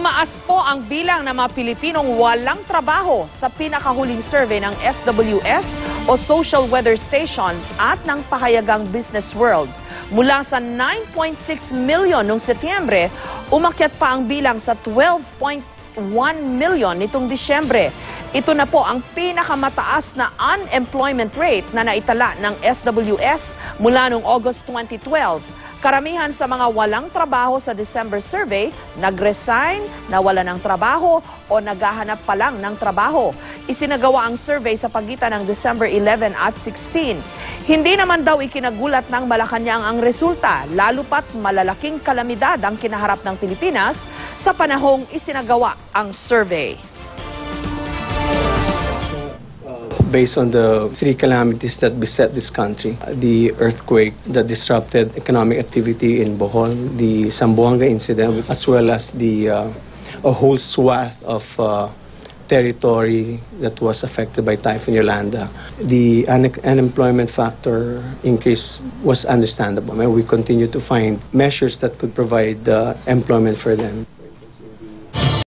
Tumaas po ang bilang ng mga Pilipinong walang trabaho sa pinakahuling survey ng SWS o Social Weather Stations at ng pahayagang Business World. Mula sa 9.6 million noong Setyembre, umakyat pa ang bilang sa 12.1 million nitong Disyembre. Ito na po ang pinakamataas na unemployment rate na naitala ng SWS mula noong August 2012. Karamihan sa mga walang trabaho sa December survey, nag-resign, nawala ng trabaho o naghahanap pa lang ng trabaho. Isinagawa ang survey sa pagitan ng December 11 at 16. Hindi naman daw ikinagulat ng Malacanang ang resulta, lalo pat malalaking kalamidad ang kinaharap ng Pilipinas sa panahong isinagawa ang survey. Based on the three calamities that beset this country, the earthquake that disrupted economic activity in Bohol, the Zamboanga incident, as well as the a whole swath of territory that was affected by Typhoon Yolanda, the unemployment factor increase was understandable. We continue to find measures that could provide employment for them.